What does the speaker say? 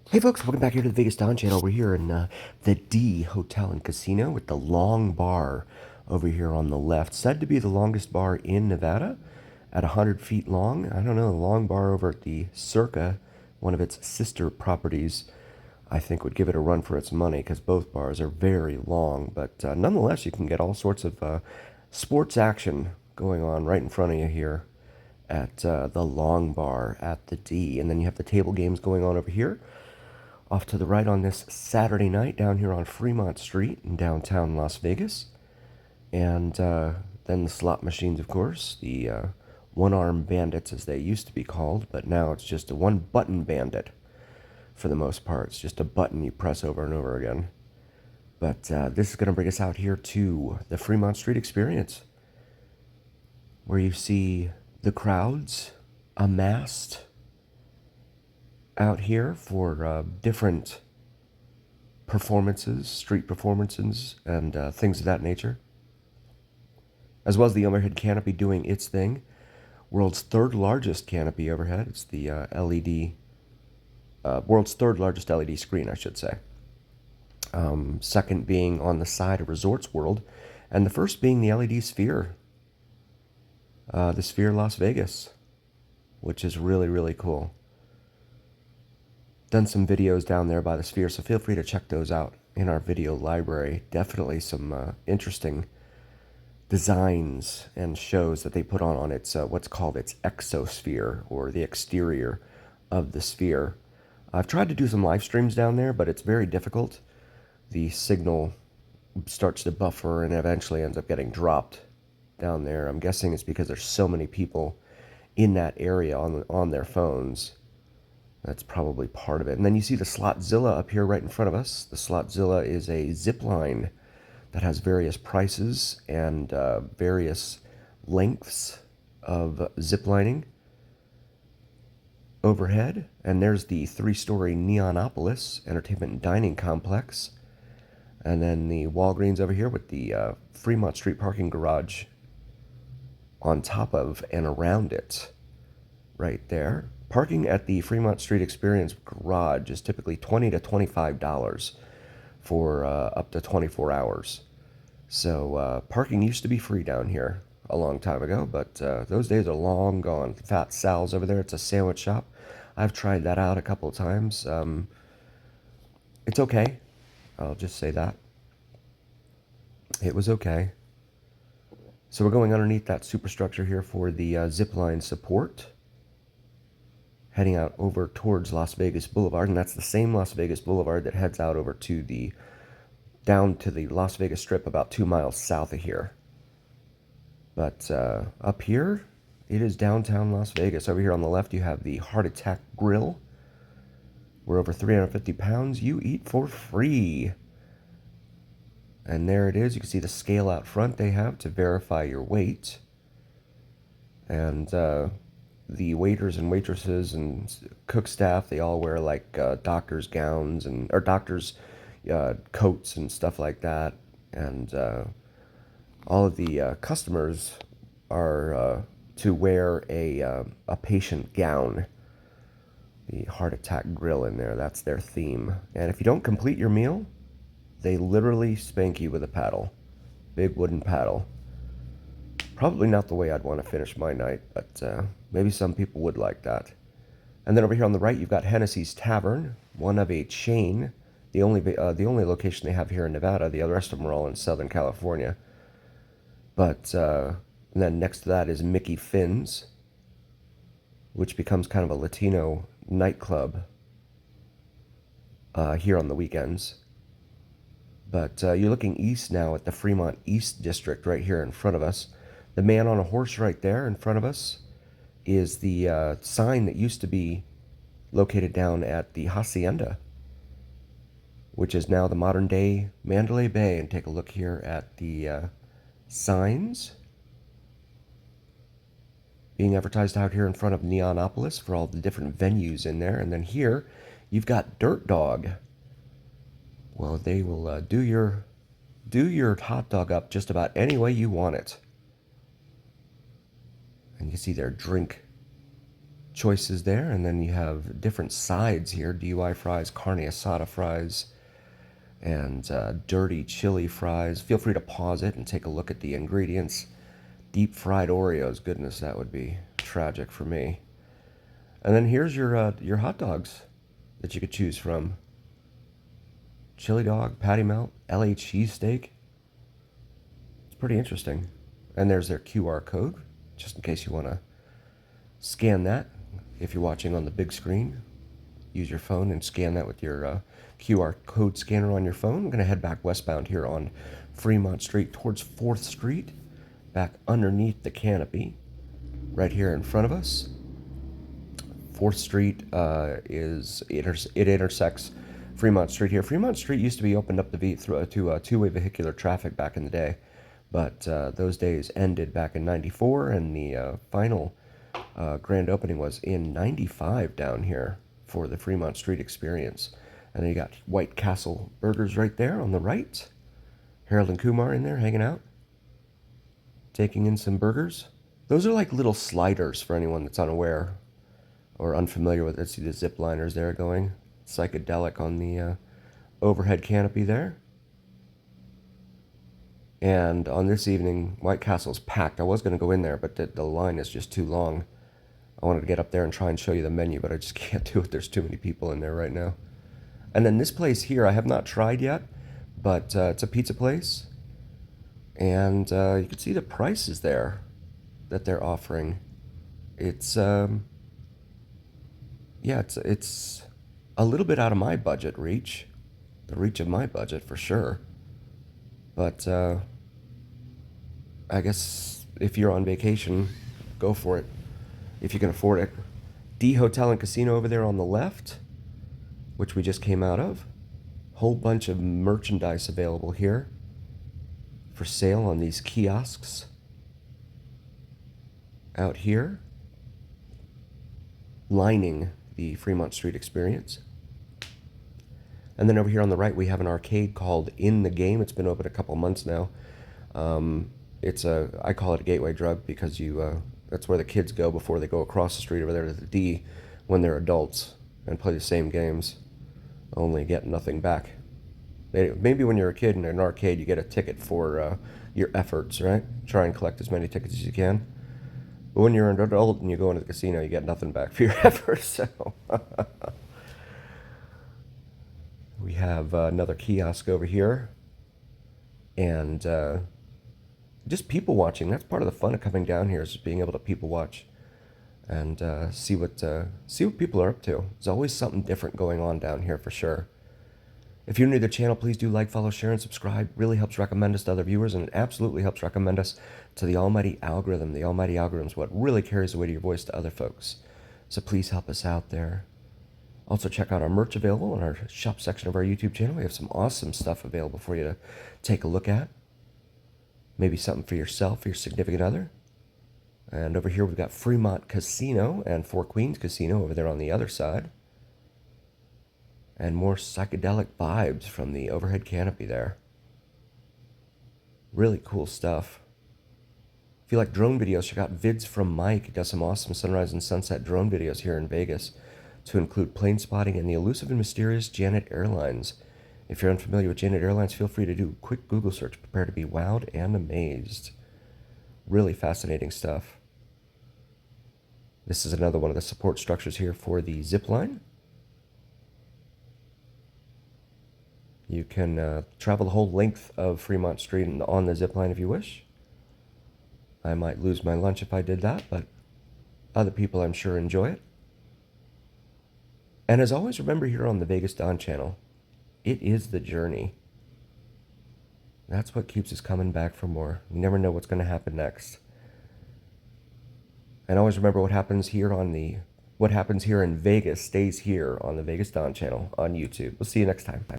Hey folks, welcome back here to the Vegas Don Channel. We're here in the D Hotel and Casino with the long bar over here on the left. Said to be the longest bar in Nevada at 100 feet long. I don't know, the long bar over at the Circa, one of its sister properties, I think would give it a run for its money because both bars are very long. But nonetheless, you can get all sorts of sports action going on right in front of you here at the long bar at the D. And then you have the table games going on over here off to the right on this Saturday night down here on Fremont Street in downtown Las Vegas. And then the slot machines, of course, the one-arm bandits as they used to be called, but now it's just a one-button bandit for the most part. It's just a button you press over and over again. But this is going to bring us out here to the Fremont Street Experience, where you see the crowds amassed out here for different performances, street performances, and things of that nature, as well as the overhead canopy doing its thing. World's third largest canopy overhead. It's the LED, world's third largest LED screen, I should say. Second being on the side of Resorts World, and the first being the LED Sphere, the Sphere Las Vegas, which is really, really cool. Done some videos down there by the Sphere, so feel free to check those out in our video library. Definitely some interesting designs and shows that they put on its what's called its exosphere, or the exterior of the sphere. I've tried to do some live streams down there, but it's very difficult. The signal starts to buffer and eventually ends up getting dropped down there. I'm guessing it's because there's so many people in that area on their phones. That's probably part of it. And then you see the Slotzilla up here right in front of us. The Slotzilla is a zip line that has various prices and various lengths of zip lining overhead. And there's the three-story Neonopolis Entertainment and Dining Complex. And then the Walgreens over here with the Fremont Street parking garage on top of and around it right there. Parking at the Fremont Street Experience garage is typically $20 to $25 for up to 24 hours. So parking used to be free down here a long time ago, but those days are long gone. Fat Sal's over there, it's a sandwich shop. I've tried that out a couple of times. It's okay. I'll just say that. It was okay. So we're going underneath that superstructure here for the zipline support, heading out over towards Las Vegas Boulevard, and that's the same Las Vegas Boulevard that heads out over to the down to the Las Vegas Strip about 2 miles south of here. But up here, it is downtown Las Vegas. Over here on the left, you have the Heart Attack Grill, where over 350 pounds you eat for free. And there it is. You can see the scale out front they have to verify your weight. And the waiters and waitresses and cook staff, they all wear like doctor's gowns or doctor's coats and stuff like that. And all of the customers are to wear a patient gown. The Heart Attack Grill in there, that's their theme. And if you don't complete your meal, they literally spank you with a paddle. Big wooden paddle. Probably not the way I'd want to finish my night, but maybe some people would like that. And then over here on the right, you've got Hennessy's Tavern, one of a chain. The only location they have here in Nevada. The rest of them are all in Southern California. But and then next to that is Mickey Finn's, which becomes kind of a Latino nightclub here on the weekends. But you're looking east now at the Fremont East District right here in front of us. The man on a horse right there in front of us is the sign that used to be located down at the Hacienda, which is now the modern day Mandalay Bay. And take a look here at the signs being advertised out here in front of Neonopolis for all the different venues in there. And then here you've got Dirt Dog. Well, they will do your hot dog up just about any way you want it. And you can see their drink choices there, and then you have different sides here: DUI fries, carne asada fries, and dirty chili fries. Feel free to pause it and take a look at the ingredients. Deep fried Oreos, goodness, that would be tragic for me. And then here's your hot dogs that you could choose from: chili dog, patty melt, LA cheesesteak. It's pretty interesting. And there's their QR code, just in case you want to scan that. If you're watching on the big screen, use your phone and scan that with your QR code scanner on your phone. I'm going to head back westbound here on Fremont Street towards 4th Street, back underneath the canopy, right here in front of us. 4th Street it intersects Fremont Street here. Fremont Street used to be opened up to two-way vehicular traffic back in the day, but those days ended back in '94, and the final grand opening was in '95 down here for the Fremont Street experience. And then you got White Castle Burgers right there on the right. Harold and Kumar in there hanging out, taking in some burgers. Those are like little sliders for anyone that's unaware or unfamiliar with it. See the zip liners there going psychedelic on the overhead canopy there. And on this evening, White Castle's packed. I was going to go in there, but the line is just too long. I wanted to get up there and try and show you the menu, but I just can't do it. There's too many people in there right now. And then this place here, I have not tried yet, but it's a pizza place. And you can see the prices there that they're offering. It's, yeah, it's a little bit out of my budget reach. The reach of my budget, for sure. But I guess if you're on vacation, go for it if you can afford it. D Hotel and Casino over there on the left, which we just came out of. Whole bunch of merchandise available here for sale on these kiosks out here, lining the Fremont Street experience. And then over here on the right, we have an arcade called In the Game. It's been open a couple months now. I call it a gateway drug because that's where the kids go before they go across the street over there to the D when they're adults and play the same games, only get nothing back. Maybe when you're a kid in an arcade, you get a ticket for your efforts, right? Try and collect as many tickets as you can. But when you're an adult and you go into the casino, you get nothing back for your efforts. So we have another kiosk over here, and just people watching. That's part of the fun of coming down here, is just being able to people watch and see what people are up to. There's always something different going on down here for sure. If you're new to the channel, please do like, follow, share, and subscribe. Really helps recommend us to other viewers, and it absolutely helps recommend us to the almighty algorithm. The almighty algorithm is what really carries the weight of your voice to other folks. So please help us out there. Also, check out our merch available in our shop section of our YouTube channel. We have some awesome stuff available for you to take a look at. Maybe something for yourself or your significant other. And over here, we've got Fremont Casino and Four Queens Casino over there on the other side. And more psychedelic vibes from the overhead canopy there. Really cool stuff. If you like drone videos, check out Vids from Mike. He does some awesome sunrise and sunset drone videos here in Vegas, to include plane spotting and the elusive and mysterious Janet Airlines. If you're unfamiliar with Janet Airlines, feel free to do a quick Google search. Prepare to be wowed and amazed. Really fascinating stuff. This is another one of the support structures here for the zip line. You can travel the whole length of Fremont Street on the zip line if you wish. I might lose my lunch if I did that, but other people I'm sure enjoy it. And as always, remember here on the Vegas Dawn channel, it is the journey. That's what keeps us coming back for more. You never know what's going to happen next. And always remember, what happens here in Vegas stays here on the Vegas Dawn channel on YouTube. We'll see you next time. Bye.